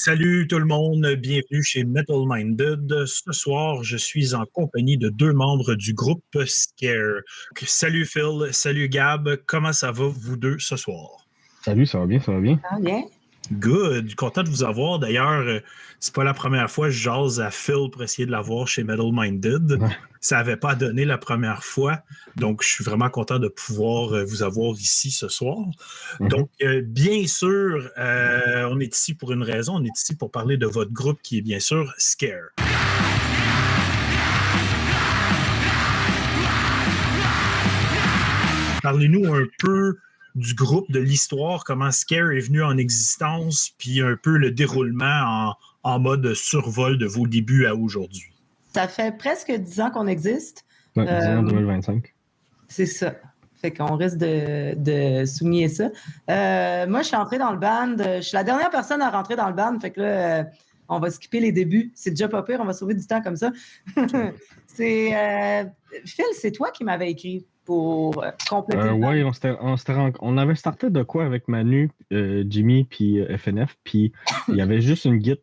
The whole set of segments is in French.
Salut tout le monde, bienvenue chez Metal Minded. Ce soir, je suis en compagnie de deux membres du groupe Scare. Salut Phil, salut Gab, comment ça va vous deux ce soir? Salut, ça va bien, ça va bien. Ah, bien. Good, content de vous avoir. D'ailleurs, c'est pas la première fois que je jase à Phil pour essayer de l'avoir chez Metal Minded. Ouais. Ça n'avait pas donné la première fois, donc je suis vraiment content de pouvoir vous avoir ici ce soir. Donc, bien sûr, on est ici pour une raison. On est ici pour parler de votre groupe qui est bien sûr Scare. Parlez-nous un peu du groupe, de l'histoire, comment Scare est venu en existence, puis un peu le déroulement en mode survol de vos débuts à aujourd'hui. Ça fait presque 10 ans qu'on existe. Ouais, 10 ans, 2025. C'est ça. Fait qu'on risque de souligner ça. Moi, je suis entrée dans le band. Je suis la dernière personne à rentrer dans le band. Fait que là, on va skipper les débuts. C'est déjà pas pire. On va sauver du temps comme ça. Phil, c'est toi qui m'avais écrit pour compléter le band. Oui, on avait starté de quoi avec Manu, Jimmy, puis FNF. Puis il y avait juste une git.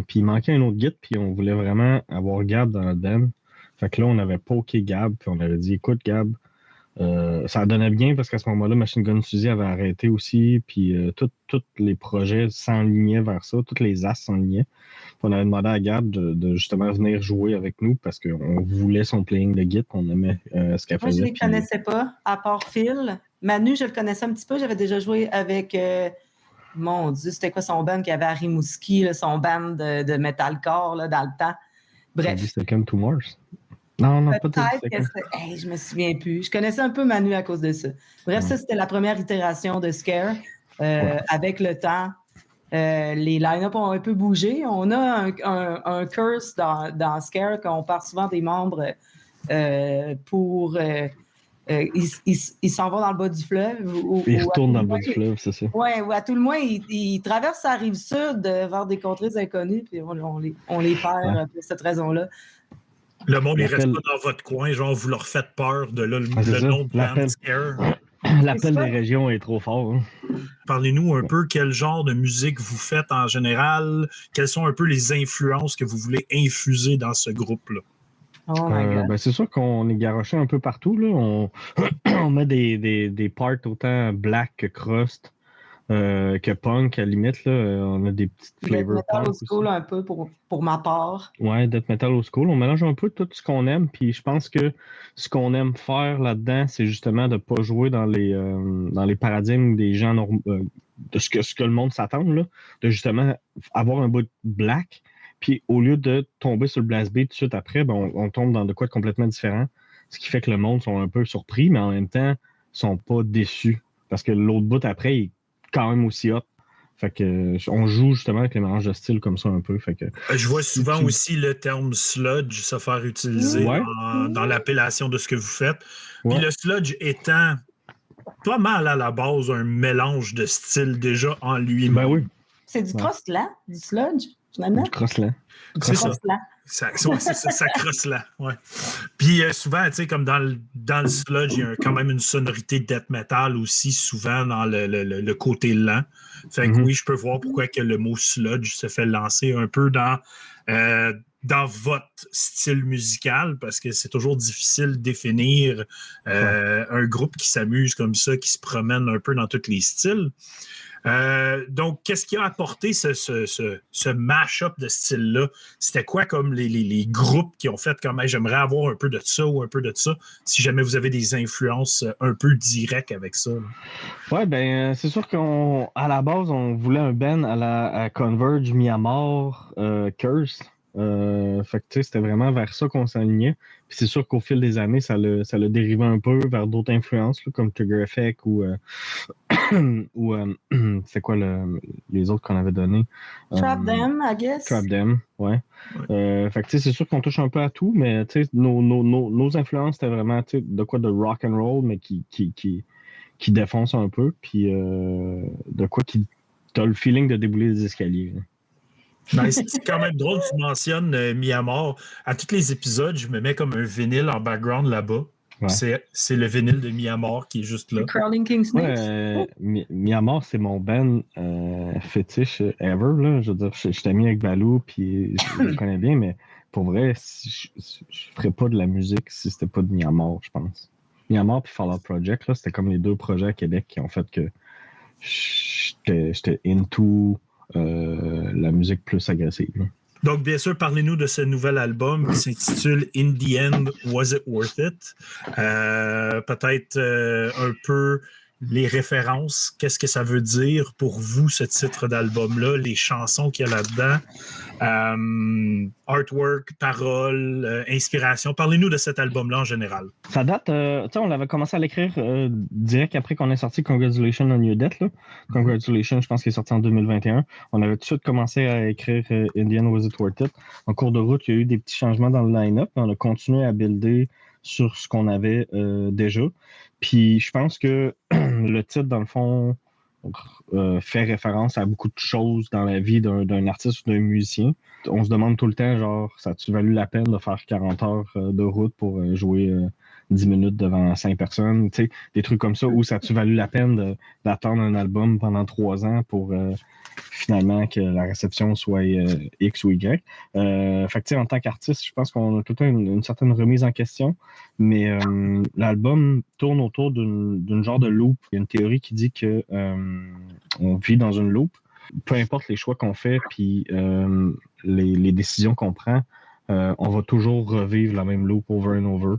Puis il manquait un autre git. Puis on voulait vraiment avoir Gab dans le band. Fait que là, on avait poké Gab. Puis on avait dit, écoute, Gab, ça donnait bien parce qu'à ce moment-là, Machine Gun Suzy avait arrêté aussi, puis tous les projets s'enlignaient vers ça, toutes les as s'enlignaient. Puis on avait demandé à Gab de justement venir jouer avec nous parce qu'on voulait son playing de git, on aimait ce qu'elle faisait. Moi, je ne les connaissais pas, à part Phil. Manu, je le connaissais un petit peu, j'avais déjà joué avec, mon Dieu, c'était quoi son band qui avait à Rimouski, là, son band de metalcore là, dans le temps. Bref. C'était Welcome to Mars. Non, peut-être que c'est... Hey, je me souviens plus. Je connaissais un peu Manu à cause de ça. Bref, ça, c'était la première itération de Scare. Avec le temps, les line-up ont un peu bougé. On a un curse dans Scare qu'on part souvent des membres pour... ils s'en vont dans le bas du fleuve. Ils retournent dans le bas du fleuve, c'est ça. Oui, ou à tout le moins, ils traversent la rive sud vers des contrées inconnues, puis on les perd pour cette raison-là. Le monde, il reste pas dans votre coin, genre, vous leur faites peur de là, le nom de band Scare. L'appel des régions est trop fort. Hein. Parlez-nous un peu quel genre de musique vous faites en général, quelles sont un peu les influences que vous voulez infuser dans ce groupe-là. Oh my God. C'est sûr qu'on est garoché un peu partout. Là. On met des parts autant black que crust. Que punk, à la limite, là, on a des petites flavors. Death metal old school un peu pour ma part. Ouais, death metal old school. On mélange un peu tout ce qu'on aime, puis je pense que ce qu'on aime faire là-dedans, c'est justement de ne pas jouer dans les paradigmes des gens de ce que le monde s'attend, là, de justement avoir un bout de black, puis au lieu de tomber sur le blast beat tout de suite après, ben, on tombe dans de quoi de complètement différent, ce qui fait que le monde sont un peu surpris, mais en même temps, sont pas déçus, parce que l'autre bout après, il quand même aussi hot. Fait que on joue justement avec les mélanges de styles comme ça un peu. Fait que, je vois souvent aussi le terme sludge se faire utiliser dans l'appellation de ce que vous faites. Puis le sludge étant pas mal à la base un mélange de styles déjà en lui-même. Ben oui. C'est du cross-lent, du sludge, finalement? Du cross-lent. C'est ça. Ça crosse là, ouais. Puis souvent, tu sais, comme dans le sludge, il y a quand même une sonorité death metal aussi, souvent dans le côté lent. Fait que oui, je peux voir pourquoi que le mot sludge se fait lancer un peu dans votre style musical, parce que c'est toujours difficile de définir un groupe qui s'amuse comme ça, qui se promène un peu dans tous les styles. Donc, qu'est-ce qui a apporté ce mash-up de style-là? C'était quoi comme les groupes qui ont fait comme hey, j'aimerais avoir un peu de ça ou un peu de ça, si jamais vous avez des influences un peu directes avec ça? Ouais, ben c'est sûr qu'à la base, on voulait un band à Converge, Miamor, Curse. Fait que tu sais, c'était vraiment vers ça qu'on s'alignait. Puis c'est sûr qu'au fil des années, ça l'a dérivé un peu vers d'autres influences, là, comme Trigger Effect ou c'est quoi les autres qu'on avait donnés? Trap Them, I guess. Trap Them, ouais. Fait que tu sais, c'est sûr qu'on touche un peu à tout, mais tu sais, nos influences, c'était vraiment de quoi de rock and roll, mais qui défonce un peu, puis de quoi qui t'as le feeling de débouler les escaliers. Là. Nice. C'est quand même drôle, tu mentionnes Miamor. À tous les épisodes, je me mets comme un vinyle en background là-bas. Ouais. C'est le vinyle de Myanmar qui est juste là. The Crawling King Snakes. Ouais, Myanmar, c'est mon band fétiche ever. Là. Je veux dire, je suis ami avec Balou, puis je le connais bien, mais pour vrai, je ferais pas de la musique si c'était pas de Myanmar, je pense. Myanmar puis Fallout Project, là, c'était comme les 2 projets à Québec qui ont fait que j'étais into la musique plus agressive. Là. Donc, bien sûr, parlez-nous de ce nouvel album qui s'intitule In the End, Was It Worth It? Peut-être un peu les références. Qu'est-ce que ça veut dire pour vous, ce titre d'album-là, les chansons qu'il y a là-dedans, artwork, paroles, inspiration. Parlez-nous de cet album-là en général. Ça date, tu sais, on l'avait commencé à l'écrire direct après qu'on ait sorti Congratulations on Your Death. Là. Congratulations, je pense qu'il est sorti en 2021. On avait tout de suite commencé à écrire Indian Was It Worth It. En cours de route, il y a eu des petits changements dans le line-up. On a continué à builder sur ce qu'on avait déjà. Puis je pense que le titre, dans le fond, fait référence à beaucoup de choses dans la vie d'un artiste ou d'un musicien. On se demande tout le temps, genre, ça a-tu valu la peine de faire 40 heures de route pour jouer 10 minutes devant 5 personnes, tu sais, des trucs comme ça, ou ça a-tu valu la peine d'attendre un album pendant 3 ans pour finalement que la réception soit X ou Y. Fait que, tu sais, en tant qu'artiste, je pense qu'on a tout le temps une certaine remise en question, mais l'album tourne autour d'une genre de loop. Il y a une théorie qui dit que on vit dans une loop. Peu importe les choix qu'on fait, puis les décisions qu'on prend, on va toujours revivre la même loop over and over.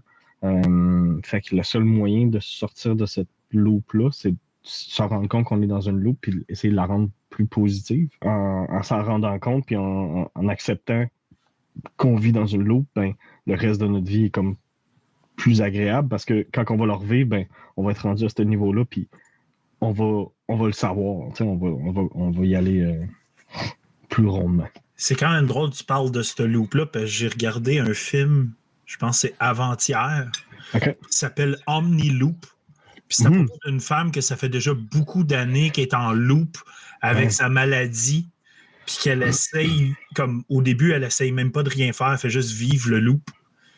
Fait que le seul moyen de sortir de cette loop-là, c'est de se rendre compte qu'on est dans une loop puis essayer de la rendre plus positive. En s'en rendant compte puis en acceptant qu'on vit dans une loop, ben, le reste de notre vie est comme plus agréable parce que quand on va le revivre, ben, on va être rendu à ce niveau-là puis on va le savoir. On va y aller plus rondement. C'est quand même drôle que tu parles de ce loop-là parce que j'ai regardé un film, je pense que c'est avant-hier, Okay. qui s'appelle Omni-Loop. Puis c'est à propos d'une femme que ça fait déjà beaucoup d'années qu'elle est en loop avec sa maladie, puis qu'elle essaye, comme au début, elle essaye même pas de rien faire, elle fait juste vivre le loop.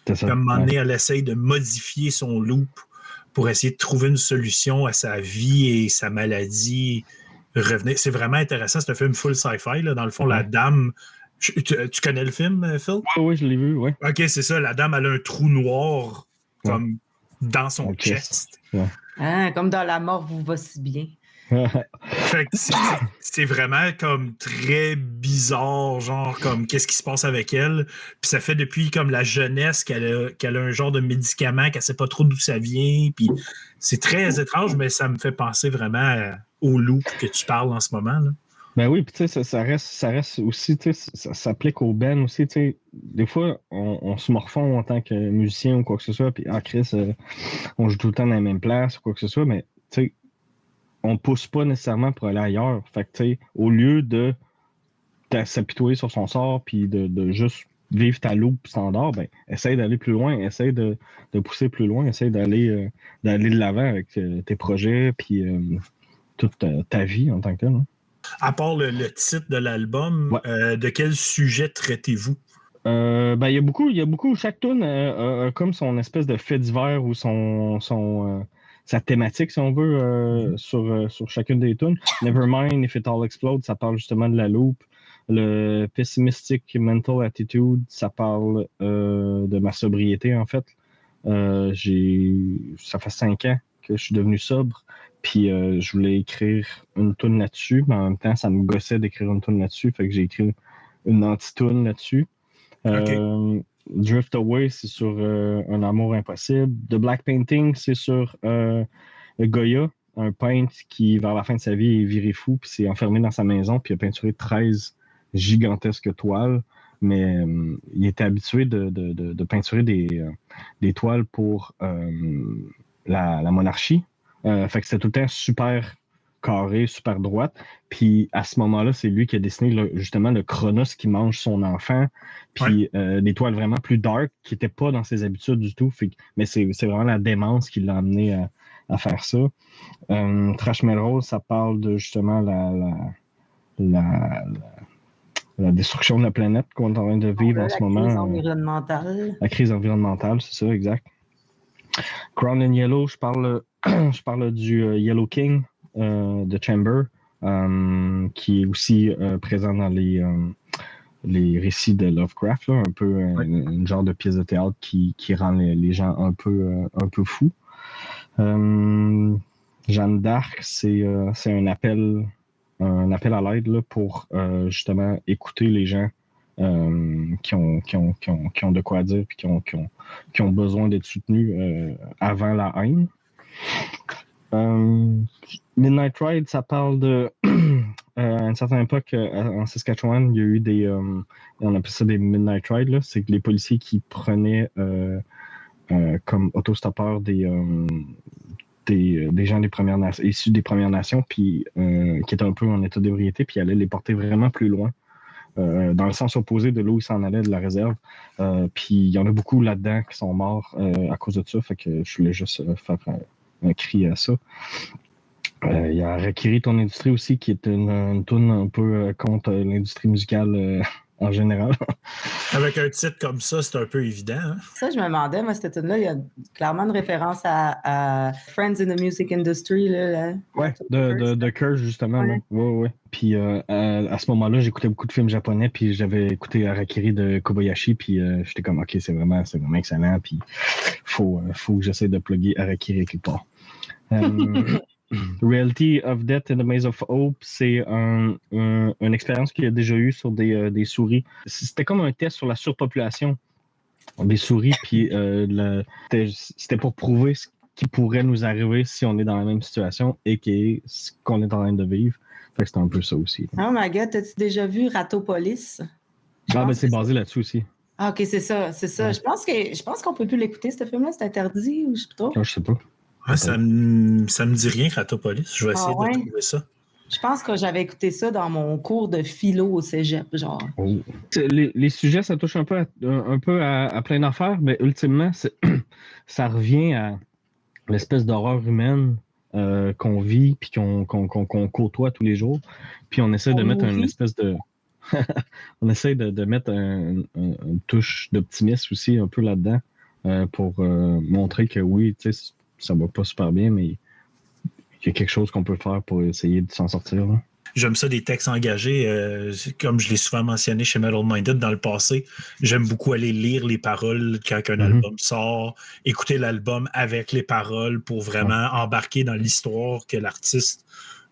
C'est ça. Puis à un moment donné, elle essaye de modifier son loop pour essayer de trouver une solution à sa vie et sa maladie. Revenir. C'est vraiment intéressant, c'est un film full sci-fi. Là. Dans le fond, la dame... Tu connais le film, Phil? Oui, je l'ai vu, oui. OK, c'est ça. La dame, elle a un trou noir comme dans son chest. Ouais. Ah, comme dans La mort vous va si bien. Fait que c'est vraiment comme très bizarre, genre comme qu'est-ce qui se passe avec elle. Puis ça fait depuis comme la jeunesse qu'elle a un genre de médicament qu'elle sait pas trop d'où ça vient. Puis c'est très étrange, mais ça me fait penser vraiment au loop que tu parles en ce moment. Là. Ben oui, puis tu sais, ça reste aussi, tu sais, ça s'applique au band aussi, tu sais. Des fois, on se morfond en tant que musicien ou quoi que ce soit, puis Chris, on joue tout le temps dans la même place ou quoi que ce soit, mais tu sais, on pousse pas nécessairement pour aller ailleurs. Fait que tu sais, au lieu de s'apitoyer sur son sort puis de juste vivre ta loupe standard, ben, essaye d'aller plus loin, essaye de pousser plus loin, essaye d'aller de l'avant avec tes projets puis toute ta vie en tant que tel. Hein. À part le titre de l'album, de quel sujet traitez-vous? Ben, il y a beaucoup, chaque tune a comme son espèce de fait divers ou sa thématique, si on veut, sur chacune des tunes. Nevermind, If It All Explodes, ça parle justement de la loupe. Le Pessimistic Mental Attitude, ça parle de ma sobriété, en fait. Ça fait 5 ans que je suis devenu sobre. Puis je voulais écrire une tune là-dessus, mais en même temps, ça me gossait d'écrire une tune là-dessus. Fait que j'ai écrit une anti-tune là-dessus. Okay. Drift Away, c'est sur un amour impossible. The Black Painting, c'est sur Goya, un peintre qui, vers la fin de sa vie, est viré fou, puis s'est enfermé dans sa maison, puis il a peinturé 13 gigantesques toiles. Mais il était habitué de peinturer des toiles pour la monarchie. Fait que c'était tout le temps super carré, super droite. Puis à ce moment-là, c'est lui qui a dessiné justement le Chronos qui mange son enfant. Puis des toiles vraiment plus dark qui n'étaient pas dans ses habitudes du tout. Mais c'est vraiment la démence qui l'a amené à faire ça. Trash Melrose, ça parle de justement la destruction de la planète qu'on est en train de vivre en ce moment. La crise environnementale. La crise environnementale, c'est ça, exact. Crown in Yellow, je parle du Yellow King de Chamber, qui est aussi présent dans les récits de Lovecraft, là, un peu une genre de pièce de théâtre qui rend les gens un peu fous. Jeanne d'Arc, c'est un appel à l'aide là, pour justement écouter les gens qui ont de quoi dire et qui ont besoin d'être soutenus avant la haine. Midnight Ride, ça parle de à une certaine époque en Saskatchewan, il y a eu on appelle ça des Midnight Ride, là, c'est que les policiers qui prenaient comme autostoppeurs des gens issus des Premières Nations, puis qui étaient un peu en état d'ébriété, puis allaient les porter vraiment plus loin, dans le sens opposé de l'eau ils s'en allaient de la réserve. Puis il y en a beaucoup là-dedans qui sont morts à cause de ça, fait que je voulais juste faire un cri à ça. Il y a Harakiri, ton industrie aussi, qui est une toune un peu contre l'industrie musicale en général. Avec un titre comme ça, c'est un peu évident. Hein? Ça, je me demandais, moi, cette tune-là, il y a clairement une référence à Friends in the Music Industry. Oui, de Curse, justement. Ouais. Oui. Puis à ce moment-là, j'écoutais beaucoup de films japonais, puis j'avais écouté Harakiri de Kobayashi, puis j'étais comme, OK, c'est vraiment excellent, puis faut que j'essaie de plugger Harakiri quelque part. Reality of Death in the Maze of Hope, c'est une expérience qu'il y a déjà eu sur des souris. C'était comme un test sur la surpopulation des souris, puis c'était pour prouver ce qui pourrait nous arriver si on est dans la même situation et ce qu'on est en train de vivre. Fait que c'était un peu ça aussi. Oh my God, as-tu déjà vu Ratopolis? C'est basé là-dessus aussi. Ah, OK, c'est ça. Ouais. Je pense qu'on peut plus l'écouter, ce film-là. C'est interdit ou je sais pas trop. Je sais pas. Ouais, ça me dit rien, Ratopolis. Je vais essayer de trouver ça. Je pense que j'avais écouté ça dans mon cours de philo au cégep, genre. Oh. Les sujets, ça touche un peu à plein d'affaires, mais ultimement, ça revient à l'espèce d'horreur humaine qu'on vit puis qu'on côtoie tous les jours. Puis on essaie de mettre une espèce de... on essaie de mettre une touche d'optimisme aussi un peu là-dedans pour montrer que oui, tu sais, ça va pas super bien, mais il y a quelque chose qu'on peut faire pour essayer de s'en sortir. Là. J'aime ça, des textes engagés. Comme je l'ai souvent mentionné chez Metal Minded dans le passé, j'aime beaucoup aller lire les paroles quand un album sort, écouter l'album avec les paroles pour vraiment embarquer dans l'histoire que l'artiste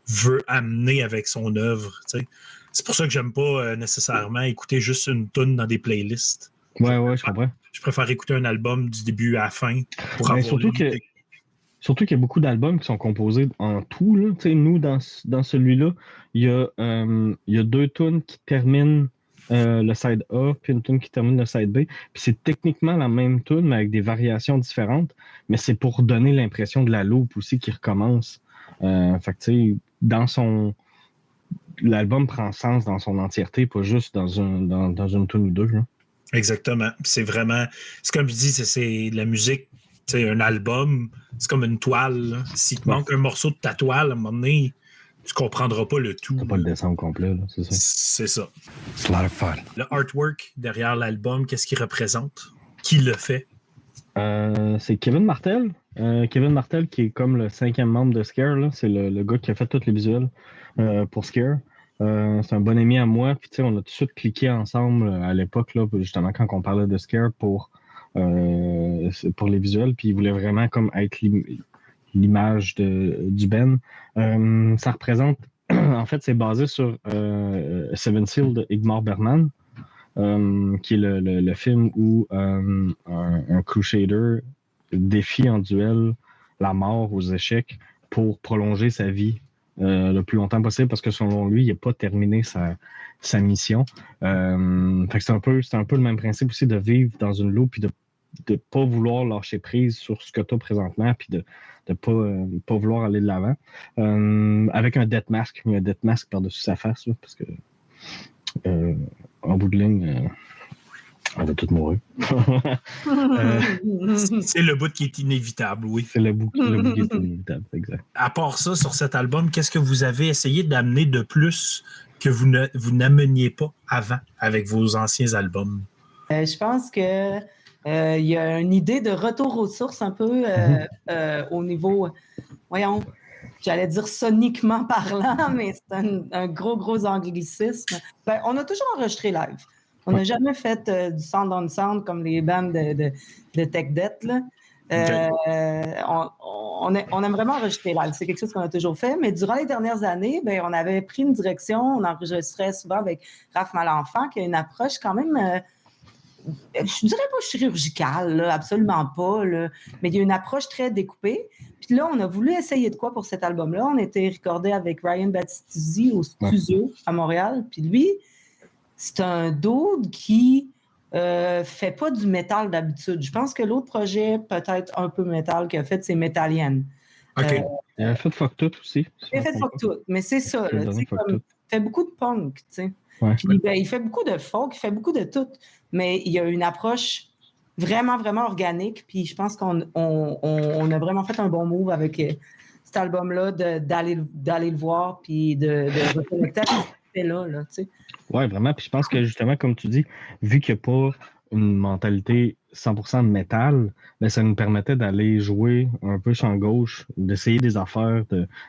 veut amener avec son œuvre. T'sais. C'est pour ça que j'aime pas nécessairement écouter juste une tune dans des playlists. Ouais, je comprends. Je préfère écouter un album du début à la fin pour avoir Surtout qu'il y a beaucoup d'albums qui sont composés en tout. Là. Nous, dans celui-là, il y a 2 tunes qui terminent le side A, puis une tune qui termine le side B. Puis c'est techniquement la même tune, mais avec des variations différentes. Mais c'est pour donner l'impression de la loupe aussi qui recommence. Fait que, l'album prend sens dans son entièreté, pas juste dans une tune ou 2. Là. Exactement. C'est comme je dis, c'est la musique. C'est un album, c'est comme une toile. Là. S'il te manque un morceau de ta toile, à un moment donné, tu comprendras pas le tout. Tu pas le dessin complet, là, c'est ça. C'est ça. It's a lot of fun. Le artwork derrière l'album, qu'est-ce qu'il représente? Qui le fait? C'est Kevin Martel. Kevin Martel, qui est comme le 5e membre de Scare. Là. C'est le gars qui a fait tous les visuels pour Scare. C'est un bon ami à moi. Puis, on a tout de suite cliqué ensemble à l'époque, là, justement, quand on parlait de Scare pour les visuels, puis il voulait vraiment comme être l'image du Ben. Ça représente, en fait, c'est basé sur Seven Seal de Ingmar Bergman, qui est le film où un crusader défie en duel la mort aux échecs pour prolonger sa vie le plus longtemps possible, parce que selon lui, il n'a pas terminé sa mission. Fait que c'est un peu le même principe aussi de vivre dans une loupe, puis de pas vouloir lâcher prise sur ce que tu as présentement, puis de pas vouloir aller de l'avant. Avec un death mask. Il y a un death mask par-dessus sa face, là, parce que en bout de ligne, on va tous mourir. C'est le bout qui est inévitable, oui. C'est le bout qui est inévitable, exact. À part ça, sur cet album, qu'est-ce que vous avez essayé d'amener de plus que vous n'ameniez pas avant avec vos anciens albums? Je pense que Il y a une idée de retour aux sources un peu au niveau, voyons, j'allais dire soniquement parlant, mais c'est un gros anglicisme. Ben, on a toujours enregistré live. On n'a jamais fait du sound on sound comme les bandes de Tech Debt, là. On aime vraiment enregistrer live. C'est quelque chose qu'on a toujours fait. Mais durant les dernières années, ben, on avait pris une direction. On enregistrait souvent avec Raph Malenfant, qui a une approche quand même, je dirais pas chirurgicale, là, absolument pas. Là, mais il y a une approche très découpée. Puis là, on a voulu essayer de quoi pour cet album-là? On était recordé avec Ryan Battistuzzi au studio à Montréal. Puis lui, c'est un dude qui fait pas du métal d'habitude. Je pense que l'autre projet, peut-être un peu métal, qu'il a fait, c'est Metalienne. OK. Il a fait Fuck Tout aussi. Il a fait Fuck Tout, mais c'est ça. Là, il fait beaucoup de punk, tu sais. Ouais. Puis ben, il fait beaucoup de folk, il fait beaucoup de tout. Mais il y a une approche vraiment organique. Puis je pense qu'on a vraiment fait un bon move avec cet album-là, d'aller le voir, puis de reconnecter avec ce qu'il fait là, tu sais. Oui, vraiment. Puis je pense que justement, comme tu dis, vu qu'il n'y a pas une mentalité 100% métal, ben, ça nous permettait d'aller jouer un peu champ gauche, d'essayer des affaires,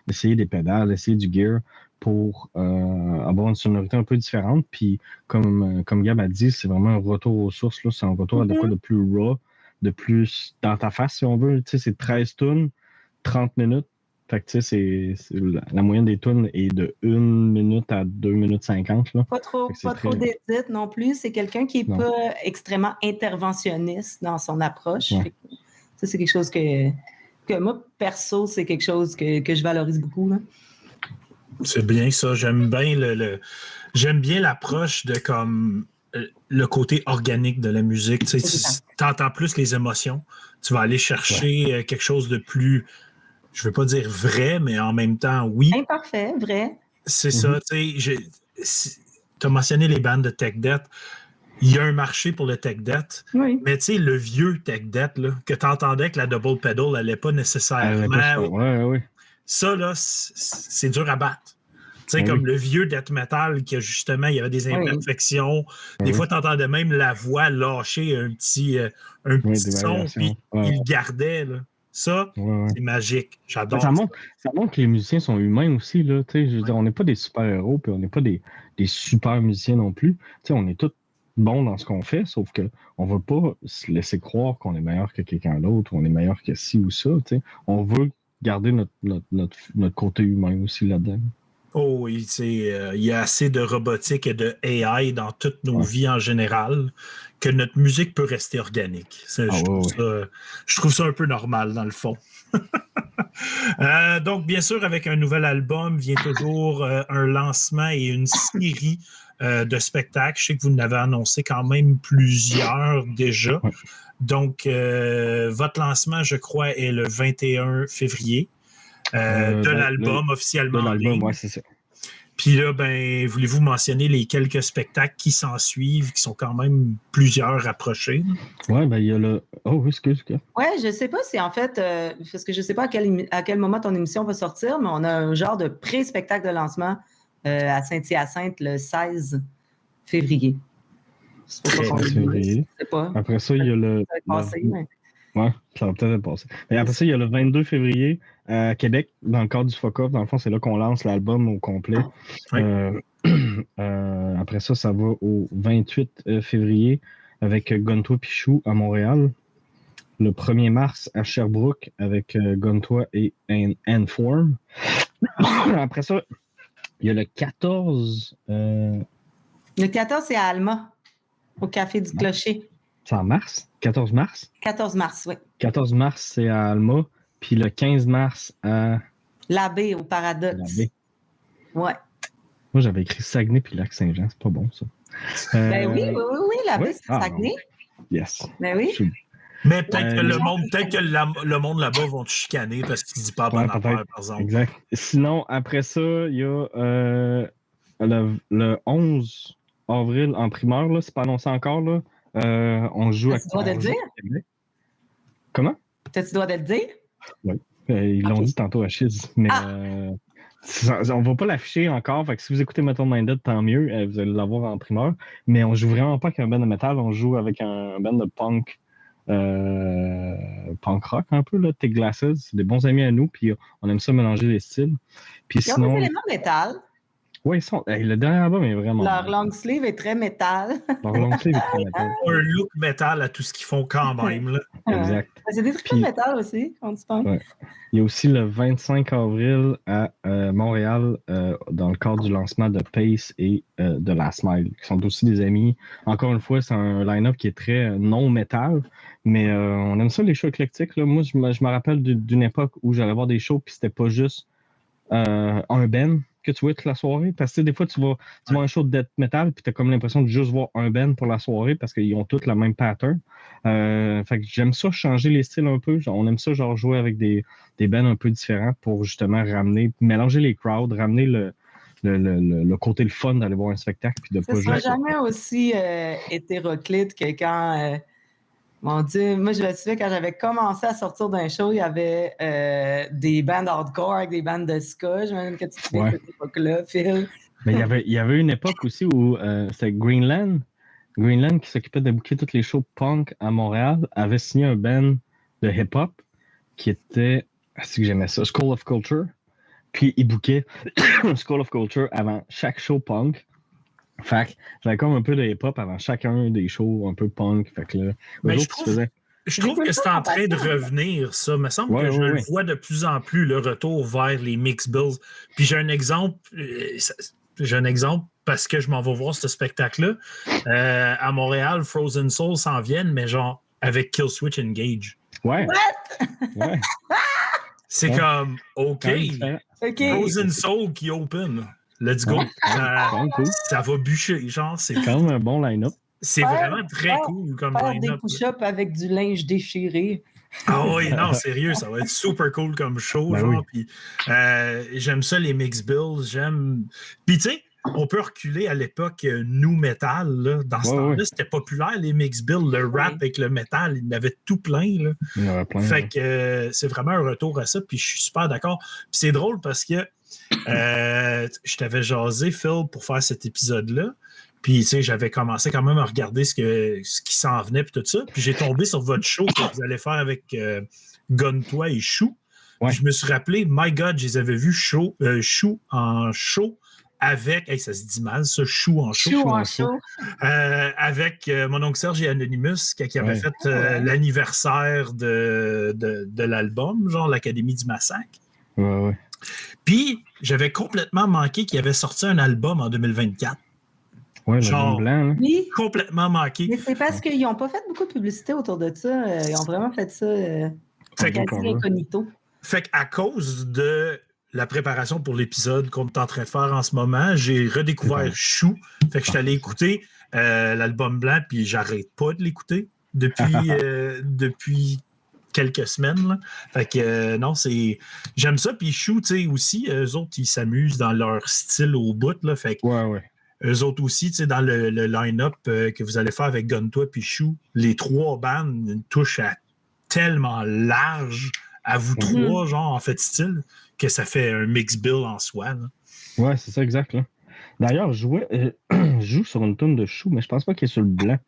d'essayer des pédales, d'essayer du gear pour avoir une sonorité un peu différente. Puis comme Gab a dit, c'est vraiment un retour aux sources. Là. C'est un retour à de quoi de plus raw, de plus dans ta face, si on veut. Tu sais, c'est 13 tunes, 30 minutes. Fait que tu sais, la moyenne des tunes est de 1 minute à 2 minutes 50. Là. Pas trop d'édite non plus. C'est quelqu'un qui n'est pas extrêmement interventionniste dans son approche. Ouais. Ça, c'est quelque chose que moi, perso, c'est quelque chose que je valorise beaucoup. Là. C'est bien ça. J'aime bien j'aime bien l'approche de comme le côté organique de la musique. Tu sais, tu entends plus les émotions. Tu vas aller chercher quelque chose de plus, je ne veux pas dire vrai, mais en même temps, oui. Imparfait, vrai. C'est ça. Tu sais, tu as mentionné les bandes de Tech Debt. Il y a un marché pour le Tech Debt. Oui. Mais tu sais, le vieux Tech Debt, là, que tu entendais que la double pedal n'allait pas nécessairement. Ça, là, c'est dur à battre. Tu sais, comme le vieux death metal, qui a justement, il y avait des imperfections. Des fois, tu entendais même la voix lâcher un petit son, puis il le gardait. Là. Ça, c'est magique. J'adore ça. Montre que les musiciens sont humains aussi. Là, je veux dire, on n'est pas des super-héros, puis on n'est pas des super musiciens non plus. On est tous bons dans ce qu'on fait, sauf qu'on ne veut pas se laisser croire qu'on est meilleur que quelqu'un d'autre, ou on est meilleur que ci ou ça. On veut garder notre côté humain aussi là-dedans. Oh oui, il y a assez de robotique et de AI dans toutes nos vies en général que notre musique peut rester organique. Je trouve ça un peu normal dans le fond. Donc, bien sûr, avec un nouvel album vient toujours un lancement et une série de spectacles. Je sais que vous en avez annoncé quand même plusieurs déjà. Donc, votre lancement, je crois, est le 21 février. De l'album officiellement. De l'album, oui, c'est ça. Puis là, ben, voulez-vous mentionner les quelques spectacles qui s'en suivent, qui sont quand même plusieurs rapprochés? Oui, ben il y a le... Oh, oui, excuse. Oui, je ne sais pas si en fait, parce que je ne sais pas à quel moment ton émission va sortir, mais on a un genre de pré-spectacle de lancement à Saint-Hyacinthe le 16 février. Février. Après ça, il y a le... Oui, ça va peut-être être passé. Et après ça, il y a le 22 février à Québec, dans le cadre du Fuck Off. Dans le fond, c'est là qu'on lance l'album au complet. Après ça, ça va au 28 février avec Gontois Pichou à Montréal. Le 1er mars à Sherbrooke avec Gontois et N-Form. Après ça, il y a le 14... Le 14, c'est à Alma, au Café du Clocher. C'est en mars? 14 mars? 14 mars, oui. 14 mars, c'est à Alma. Puis le 15 mars à... L'Abbé, au Paradoxe. L'Abbé. Ouais. Moi, j'avais écrit Saguenay puis Lac-Saint-Jean. C'est pas bon, ça. Ben oui, l'Abbé, c'est Saguenay. Yes. Ben oui. Mais peut-être que le monde là-bas vont te chicaner parce qu'ils ne disent pas bonne affaire, par exemple. Exact. Sinon, après ça, il y a le 11 avril en primeur, là, c'est pas annoncé encore, là. On joue à... Tu dois le dire? Comment? Tu dois le dire? Oui. Ils l'ont dit tantôt à Chiz, mais on ne va pas l'afficher encore. Fait que si vous écoutez Metal Minded, tant mieux. Vous allez l'avoir en primeur. Mais on joue vraiment pas avec un band de metal. On joue avec un band de punk punk rock un peu, là, Thick Glasses. C'est des bons amis à nous, puis on aime ça mélanger les styles. Puis Ils ont sinon, des éléments métal. ouais, le dernier album est vraiment Leur bon. long sleeve est très métal. Leur long sleeve est très métal. Un look métal à tout ce qu'ils font quand même. Là. Exact. C'est des trucs Puis- de métal aussi, quand tu penses. Ouais. Il y a aussi le 25 avril à Montréal, dans le cadre du lancement de Pace et de Last Mile, qui sont aussi des amis. Encore une fois, c'est un line-up qui est très non-métal, mais on aime ça, les shows éclectiques. Là. Moi, je me rappelle d'une époque où j'allais voir des shows, puis c'était pas juste un band que tu vois toute la soirée. Parce que des fois, tu vois un show de death metal, puis tu as comme l'impression de juste voir un band pour la soirée parce qu'ils ont tous la même pattern. Fait que j'aime ça changer les styles un peu. On aime ça genre jouer avec des bands un peu différents pour justement mélanger les crowds, ramener le côté le fun d'aller voir un spectacle puis de Ça pas sera juste. jamais aussi hétéroclite que quand... mon Dieu, moi je me souviens quand j'avais commencé à sortir d'un show, il y avait des bands hardcore avec des bandes de ska. J'imagine que tu te souviens de cette époque-là, Phil. Mais il y avait une époque aussi où c'était Greenland qui s'occupait de booker tous les shows punk à Montréal, avait signé un band de hip-hop qui était, c'est que j'aimais ça, School of Culture. Puis il bookait School of Culture avant chaque show punk. Fait que j'avais comme un peu de hip-hop avant chacun des shows un peu punk. Fait que là, Mais je trouve que c'est en train de revenir, ça. Il me semble que je le vois de plus en plus, le retour vers les mix bills. Puis j'ai un exemple parce que je m'en vais voir ce spectacle-là. À Montréal, Frozen Soul s'en viennent, mais genre avec Killswitch Engage. Ouais. Ouais. C'est comme, OK. Frozen Soul qui open. Let's go. Ça va bûcher. Genre, c'est quand même un bon line-up. C'est vraiment très cool comme faire line-up. Des push-ups avec du linge déchiré. Ah oui, non, sérieux, ça va être super cool comme show. Ben genre. Oui. Puis, j'aime ça, les mix bills. Puis, tu sais, on peut reculer à l'époque new metal. Là. Dans ce temps-là, c'était populaire, les mix bills. Le rap avec le metal, il y en avait tout plein. Là. Il y en avait plein. Fait que c'est vraiment un retour à ça. Puis, je suis super d'accord. Puis, c'est drôle parce que je t'avais jasé, Phil, pour faire cet épisode-là. Puis, tu sais, j'avais commencé quand même à regarder ce qui s'en venait, puis tout ça. Puis, j'ai tombé sur votre show que vous allez faire avec Gontois et Chou. Ouais. Puis, je me suis rappelé, my God, je les avais vus Chou en show avec, ça se dit mal, ça, Chou en show. Chou en show. Avec mon oncle Serge et Anonymous, qui avait fait l'anniversaire de l'album, genre l'Académie du Massacre. Ouais. Puis, j'avais complètement manqué qu'il avait sorti un album en 2024. Ouais, le blanc, là. Oui. Complètement manqué. Mais c'est parce qu'ils n'ont pas fait beaucoup de publicité autour de ça. Ils ont vraiment fait ça quasi incognito. Fait qu'à cause de la préparation pour l'épisode qu'on est en train de faire en ce moment, j'ai redécouvert Chou. Fait que je suis allé écouter l'album blanc, puis j'arrête pas de l'écouter depuis quelques semaines. Là. Fait que non, j'aime ça. Puis Chou, tu sais, aussi, eux autres, ils s'amusent dans leur style au bout. Là. Fait que eux autres aussi, tu sais, dans le line-up que vous allez faire avec Gontois puis Chou, les trois bandes touchent à tellement large à vous trois, genre, en fait, style, que ça fait un mix bill en soi. Là. Ouais, c'est ça, exact. Là. D'ailleurs, je joue sur une tune de Chou, mais je pense pas qu'il est sur le blanc.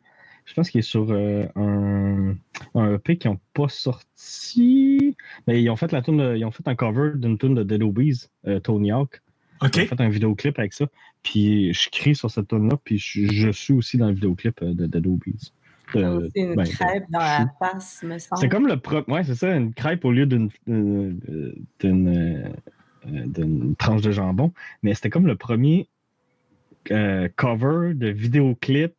Je pense qu'il est sur un EP qui n'ont pas sorti. Mais ils ont fait ils ont fait un cover d'une tune de Dead Obies, Tony Hawk. Okay. Ils ont fait un vidéoclip avec ça. Puis je crie sur cette tune-là, puis je suis aussi dans le vidéoclip de Dead Obies. C'est une crêpe dans la face, me semble. C'est comme ouais, c'est ça, une crêpe au lieu d'une tranche de jambon. Mais c'était comme le premier cover de vidéoclip.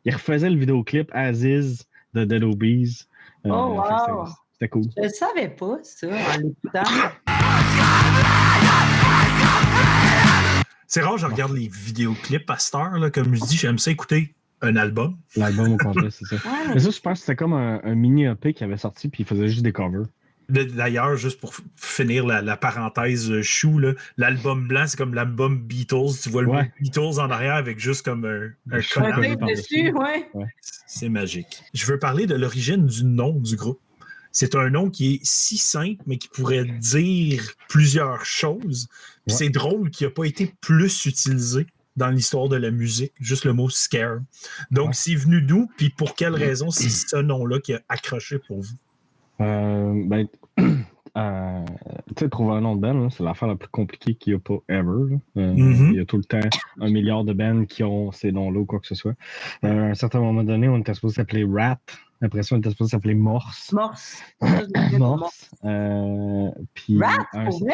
Il refaisait le vidéoclip Aziz de Dead Obies. Oh, wow! C'était cool. Je ne savais pas ça en l'écoutant. C'est rare, je regarde les vidéoclips à cette heure. Là. Comme je dis, j'aime ça écouter un album. L'album au complet, c'est ça. Mais ça, je pense que c'était comme un mini EP qui avait sorti, puis il faisait juste des covers. D'ailleurs, juste pour finir la parenthèse Chou, là, l'album blanc, c'est comme l'album Beatles. Tu vois le mot Beatles en arrière avec juste comme un tape dessus, ouais. C'est magique. Je veux parler de l'origine du nom du groupe. C'est un nom qui est si simple, mais qui pourrait dire plusieurs choses. Puis c'est drôle qu'il n'a pas été plus utilisé. dans l'histoire de la musique, juste le mot scare. Donc, c'est venu d'où, puis pour quelle raison c'est ce nom-là qui a accroché pour vous? Tu sais, trouver un nom de band, c'est l'affaire la plus compliquée qu'il n'y a pas ever. Il y a tout le temps 1 milliard de bands qui ont ces noms-là ou quoi que ce soit. À un certain moment donné, on était supposé s'appeler Rat. Après ça, on était supposé s'appeler Morse. Morse. Morse. Puis, Rat, pour vrai?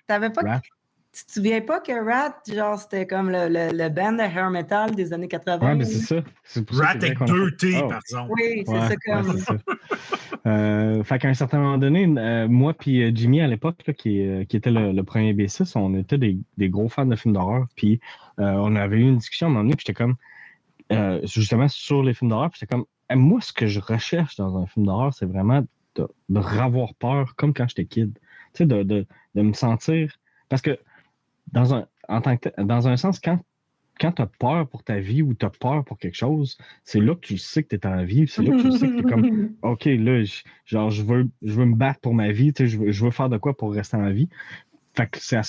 T'avais pas... Rat. Tu te souviens pas que Rat, genre, c'était comme le band de hair metal des années 80? Ouais, mais c'est ça. Rat avec 2 T, par exemple. Oui, c'est ça comme... Ouais, c'est ça. Fait qu'à un certain moment donné, moi puis Jimmy, à l'époque, là, qui était le premier B6, on était des gros fans de films d'horreur. Puis on avait eu une discussion à un moment donné, puis j'étais comme... justement, sur les films d'horreur, puis j'étais comme... Moi, ce que je recherche dans un film d'horreur, c'est vraiment de avoir peur, comme quand j'étais kid. Tu sais, de me sentir... Parce que dans un sens, quand tu as peur pour ta vie ou tu as peur pour quelque chose, c'est là que tu sais que tu es en vie. C'est là que tu sais que tu es comme, OK, là, je veux me battre pour ma vie. Tu sais, je veux faire de quoi pour rester en vie. Fait que c'est à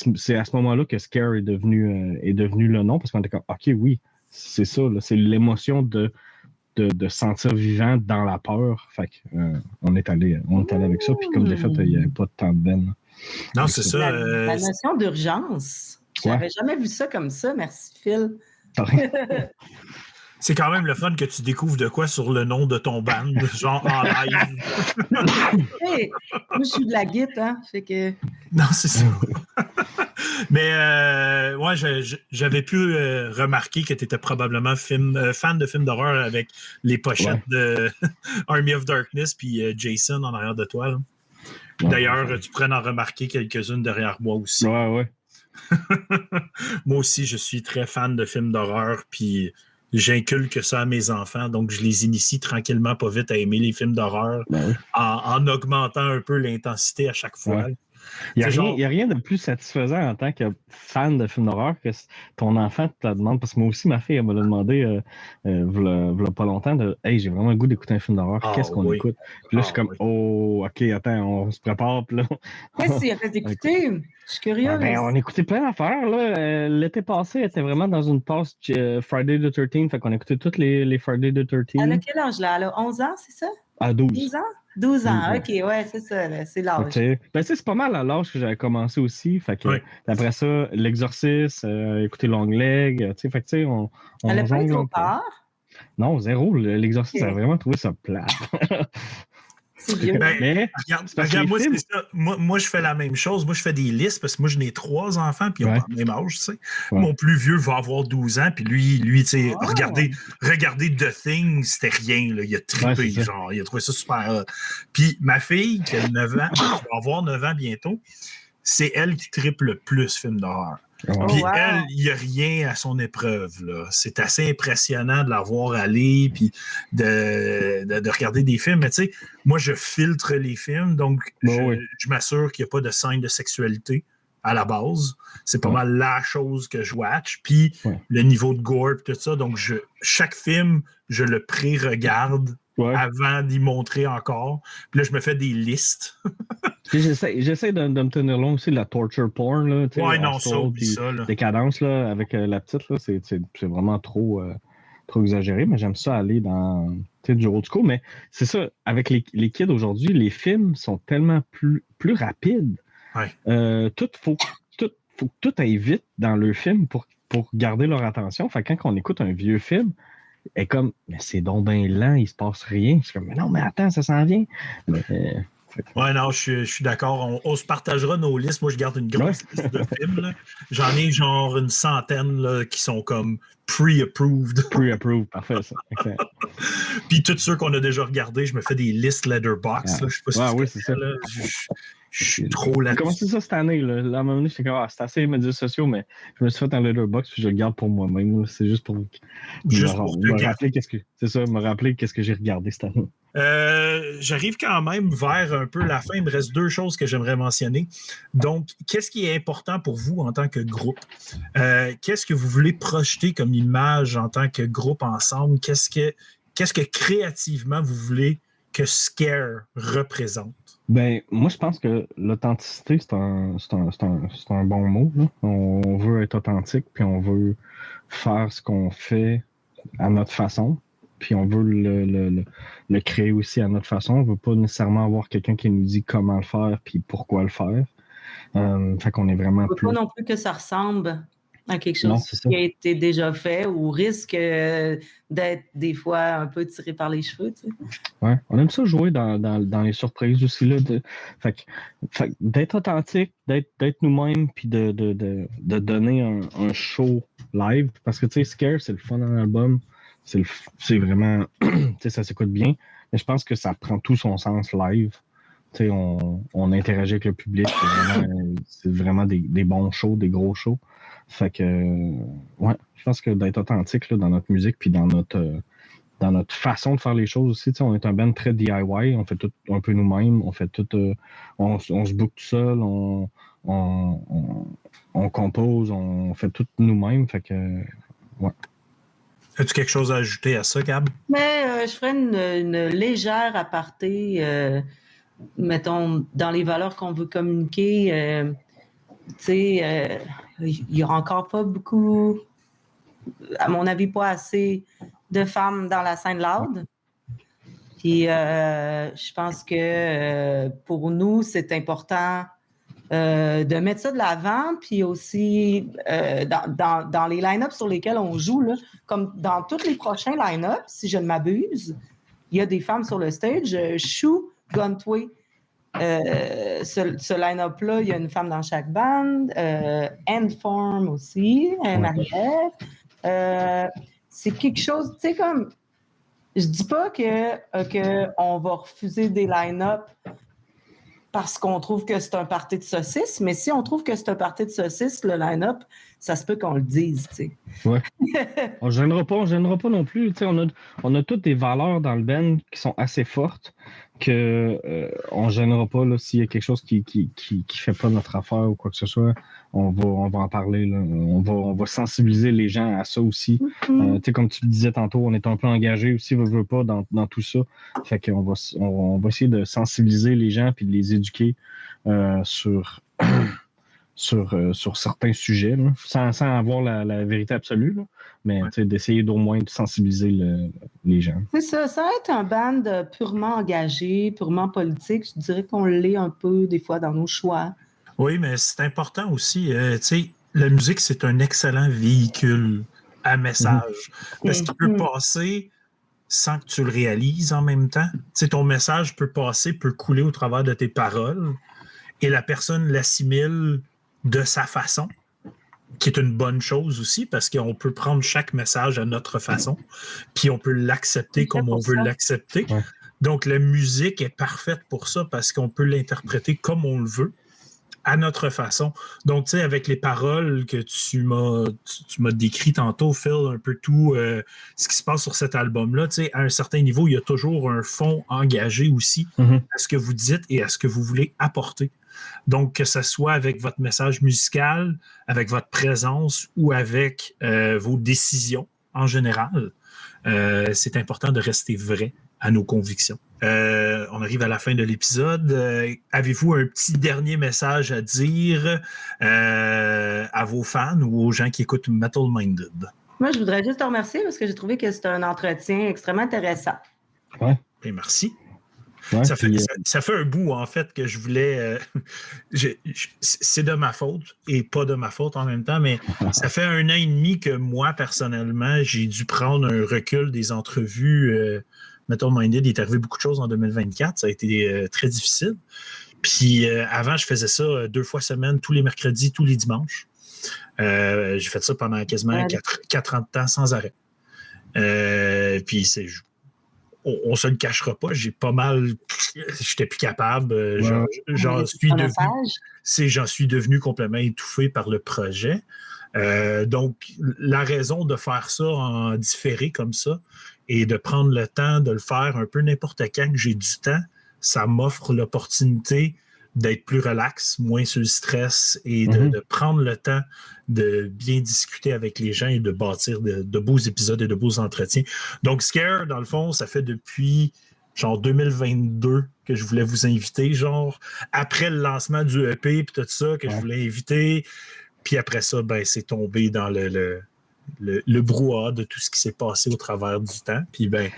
ce moment-là que Scare est devenu le nom, parce qu'on était comme, OK, oui, c'est ça. Là, c'est l'émotion de sentir vivant dans la peur. Fait que, on est allé avec ça. Puis comme des fait, il n'y avait pas de temps de ben. Non, c'est ça. La notion d'urgence. J'avais jamais vu ça comme ça. Merci, Phil. C'est quand même le fun que tu découvres de quoi sur le nom de ton band, genre en live. Hey, moi, je suis de la guite, hein? Fait que... Non, c'est ça. Mais ouais, j'avais pu remarquer que tu étais probablement fan de films d'horreur avec les pochettes de Army of Darkness puis Jason en arrière de toi. Là. D'ailleurs, tu pourrais en remarquer quelques-unes derrière moi aussi. Ouais. Moi aussi, je suis très fan de films d'horreur, puis j'inculque ça à mes enfants, donc je les initie tranquillement, pas vite, à aimer les films d'horreur en augmentant un peu l'intensité à chaque fois. Ouais. Il n'y a rien de plus satisfaisant en tant que fan de films d'horreur que ton enfant te demande, parce que moi aussi, ma fille, elle me l'a demandé v'là pas longtemps, hey, j'ai vraiment le goût d'écouter un film d'horreur, qu'est-ce qu'on écoute? Puis là, je suis comme, oh, OK, attends, on se prépare. Puis là, qu'est-ce qu'il a fait écouter? Je suis curieuse. On écoutait plein d'affaires. Là. L'été passé, elle était vraiment dans une passe Friday the 13th, fait qu'on écoutait toutes les Friday the 13th. Elle a quel âge là? Elle a 11 ans, c'est ça? À 12. 12 ans? 12 ans, OK, ouais, c'est ça, là, c'est l'âge. C'est pas mal à l'âge que j'avais commencé aussi. Fait que, après ça, l'exorciste, écouter Long Leg, fait que, on elle a pas eu trop peur? Non, zéro. L'exorciste, elle a vraiment trouvé ça plate. C'est vieux. Regarde, moi, c'est ça. Moi, je fais la même chose. Moi, je fais des listes parce que moi, je n'ai 3 enfants puis ils ont pas le même âge, tu sais. Mon plus vieux va avoir 12 ans puis lui tu sais, regarder The Thing, c'était rien, là. Il a trippé, genre. Il a trouvé ça super. Puis ma fille, qui a 9 ans, qui va avoir 9 ans bientôt, c'est elle qui trippe le plus film d'horreur. Puis elle, il n'y a rien à son épreuve. Là. C'est assez impressionnant de la voir aller puis de regarder des films. Mais tu sais, moi, je filtre les films, donc je m'assure qu'il n'y a pas de scène de sexualité à la base. C'est pas mal la chose que je watch. Puis le niveau de gore et tout ça. Donc, chaque film, je le pré-regarde avant d'y montrer encore. Puis là, je me fais des listes. J'essaie de me tenir long aussi de la torture porn. Là, non, ça, oublie ça. Là. Décadence, là, avec la petite, là, c'est vraiment trop exagéré, mais j'aime ça aller dans du old school. Mais c'est ça, avec les kids aujourd'hui, les films sont tellement plus rapides. Faut que tout aille vite dans le film pour garder leur attention. Fait que quand on écoute un vieux film, est comme, mais c'est donc bien lent, il se passe rien. Je suis comme, mais non, mais attends, ça s'en vient. Ouais, non, je suis d'accord. On se partagera nos listes. Moi, je garde une grosse liste de films. Là. J'en ai genre une centaine là, qui sont comme pre-approved. Pre-approved, parfait, ça. Excellent. Puis tous ceux qu'on a déjà regardés, je me fais des listes Letterboxd. Je sais pas si c'est ça. Là, je suis trop là-dessus. J'ai commencé ça cette année. Là. À un moment donné, j'étais comme, c'est assez les médias sociaux, mais je me suis fait un Letterboxd puis je le garde pour moi-même. Là. C'est juste pour me rappeler qu'est-ce que j'ai regardé cette année. J'arrive quand même vers un peu la fin. Il me reste 2 choses que j'aimerais mentionner. Donc, qu'est-ce qui est important pour vous en tant que groupe? Qu'est-ce que vous voulez projeter comme image en tant que groupe ensemble? Qu'est-ce que créativement vous voulez que Scare représente? Ben, moi, je pense que l'authenticité, c'est un bon mot. Là. On veut être authentique, puis on veut faire ce qu'on fait à notre façon, puis on veut le créer aussi à notre façon. On veut pas nécessairement avoir quelqu'un qui nous dit comment le faire, puis pourquoi le faire. Fait qu'on est vraiment plus... pas non plus que ça ressemble à quelque chose qui a été déjà fait ou risque d'être des fois un peu tiré par les cheveux. Tu sais. Ouais, on aime ça jouer dans les surprises aussi. Là, fait d'être authentique, d'être nous-mêmes, puis de donner un show live. Parce que, tu sais, Scare, c'est le fun dans l'album. C'est vraiment... tu sais, ça s'écoute bien. Mais je pense que ça prend tout son sens live. Tu sais, on interagit avec le public. C'est vraiment des bons shows, des gros shows. Fait que, ouais, je pense que d'être authentique là, dans notre musique puis dans notre façon de faire les choses aussi, on est un band très DIY, on fait tout un peu nous-mêmes, on fait tout, on se book tout seul, on compose, on fait tout nous-mêmes, fait que, ouais. As-tu quelque chose à ajouter à ça, Gab? Mais je ferais une légère aparté, mettons, dans les valeurs qu'on veut communiquer, tu sais, il n'y a encore pas beaucoup, à mon avis, pas assez de femmes dans la scène loud. Puis je pense que pour nous, c'est important de mettre ça de l'avant. Puis aussi, dans les line-ups sur lesquels on joue, là, comme dans tous les prochains line-ups, si je ne m'abuse, il y a des femmes sur le stage. Chou, Guntway, ce line-up-là, il y a une femme dans chaque band. Endform aussi, Marie-Ève. C'est quelque chose, tu sais, comme... Je dis pas qu'on va refuser des line-up parce qu'on trouve que c'est un party de saucisses, mais si on trouve que c'est un party de saucisses, le line-up, ça se peut qu'on le dise, tu sais. Ouais. On gênera pas non plus. Tu sais, on a toutes des valeurs dans le band qui sont assez fortes que on gênera pas là, s'il y a quelque chose qui fait pas notre affaire ou quoi que ce soit. On va en parler. Là. On va sensibiliser les gens à ça aussi. Tu sais, comme tu le disais tantôt, on est un peu engagé aussi, veut pas, dans tout ça. Fait qu'on va essayer de sensibiliser les gens puis de les éduquer sur certains sujets, là, sans avoir la vérité absolue, là, mais d'essayer d'au moins de sensibiliser les gens. C'est ça, sans être un band purement engagé, purement politique, je dirais qu'on l'est un peu des fois dans nos choix. Oui, mais c'est important aussi, tu sais, la musique, c'est un excellent véhicule à message, parce qu'il peut passer sans que tu le réalises en même temps. Tu sais, ton message peut passer, peut couler au travers de tes paroles, et la personne l'assimile de sa façon, qui est une bonne chose aussi, parce qu'on peut prendre chaque message à notre façon, puis on peut l'accepter comme on veut l'accepter. Ouais. Donc, la musique est parfaite pour ça, parce qu'on peut l'interpréter comme on le veut, à notre façon. Donc, tu sais, avec les paroles que tu m'as décrit tantôt, Phil, un peu tout ce qui se passe sur cet album-là, tu sais, à un certain niveau, il y a toujours un fond engagé aussi à ce que vous dites et à ce que vous voulez apporter. Donc, que ce soit avec votre message musical, avec votre présence ou avec vos décisions en général, c'est important de rester vrai à nos convictions. On arrive à la fin de l'épisode. Avez-vous un petit dernier message à dire à vos fans ou aux gens qui écoutent Metal Minded? Moi, je voudrais juste te remercier parce que j'ai trouvé que c'était un entretien extrêmement intéressant. Ouais. Et merci. Ouais, ça fait un bout, en fait, que je voulais... c'est de ma faute et pas de ma faute en même temps, mais ça fait 1 an et demi que moi, personnellement, j'ai dû prendre un recul des entrevues. Metal Minded, il est arrivé beaucoup de choses en 2024. Ça a été très difficile. Puis avant, je faisais ça 2 fois semaine, tous les mercredis, tous les dimanches. J'ai fait ça pendant quasiment 4 ans de temps sans arrêt. Puis on se le cachera pas, j'ai pas mal, j'étais plus capable, j'en suis devenu complètement étouffé par le projet. Donc, la raison de faire ça en différé comme ça et de prendre le temps de le faire un peu n'importe quand que j'ai du temps, ça m'offre l'opportunité d'être plus relax, moins sur le stress et de prendre le temps de bien discuter avec les gens et de bâtir de beaux épisodes et de beaux entretiens. Donc, Scare, dans le fond, ça fait depuis genre 2022 que je voulais vous inviter, genre après le lancement du EP puis tout ça, que je voulais inviter. Puis après ça, ben c'est tombé dans le brouhaha de tout ce qui s'est passé au travers du temps. Puis ben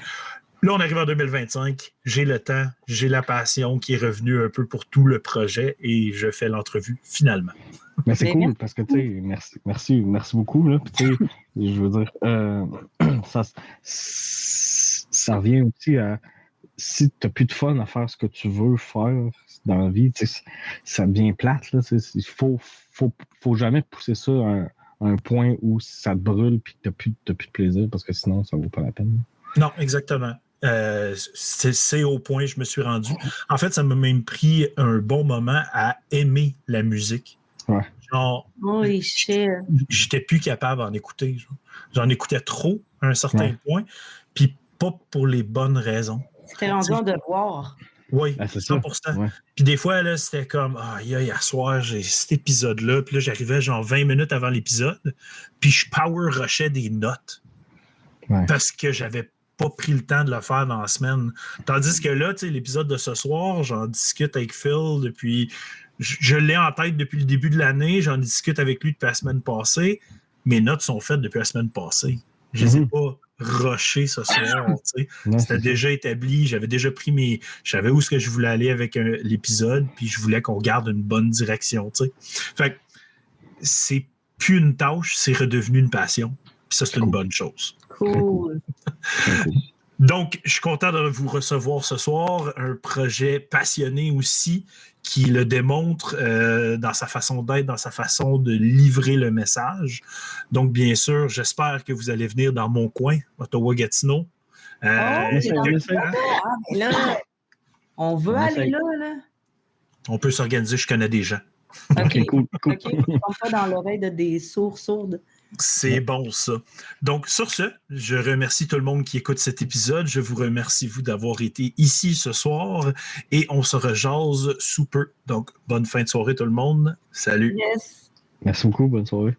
là, on arrive en 2025, j'ai le temps, j'ai la passion qui est revenue un peu pour tout le projet et je fais l'entrevue finalement. Mais c'est cool parce que, tu sais, merci beaucoup. Là. Puis, tu sais, je veux dire, ça revient aussi à si tu n'as plus de fun à faire ce que tu veux faire dans la vie, tu sais, ça devient plate. Là, il faut jamais pousser ça à un point où ça te brûle et que tu n'as plus de plaisir parce que sinon, ça ne vaut pas la peine. Non, exactement. C'est au point où je me suis rendu. En fait, ça m'a même pris un bon moment à aimer la musique. Ouais. Genre, j'étais plus capable d'en écouter. J'en écoutais trop à un certain point, puis pas pour les bonnes raisons. C'était rendu un devoir. Oui, 100%. Ouais. Puis des fois, là, c'était comme, hier soir, j'ai cet épisode-là, puis là, j'arrivais genre 20 minutes avant l'épisode, puis je power rushais des notes parce que j'avais pas pris le temps de le faire dans la semaine. Tandis que là, tu sais, l'épisode de ce soir, j'en discute avec Phil depuis... Je l'ai en tête depuis le début de l'année, j'en discute avec lui depuis la semaine passée. Mes notes sont faites depuis la semaine passée. Je les ai pas rushées ce soir. C'était déjà établi, j'avais déjà pris je savais où est-ce que je voulais aller avec l'épisode, puis je voulais qu'on garde une bonne direction. T'sais. Fait que c'est plus une tâche, c'est redevenu une passion. Puis ça, c'est une bonne chose. Cool. Donc, je suis content de vous recevoir ce soir. Un projet passionné aussi qui le démontre dans sa façon d'être, dans sa façon de livrer le message. Donc, bien sûr, j'espère que vous allez venir dans mon coin, Ottawa-Gatineau. Là, on veut aller là. On peut s'organiser, je connais des gens. OK, cool. OK, on ne tombe pas dans l'oreille de des sourdes. C'est bon, ça. Donc, sur ce, je remercie tout le monde qui écoute cet épisode. Je vous remercie, vous, d'avoir été ici ce soir et on se rejase sous peu. Donc, bonne fin de soirée, tout le monde. Salut. Yes. Merci beaucoup. Bonne soirée.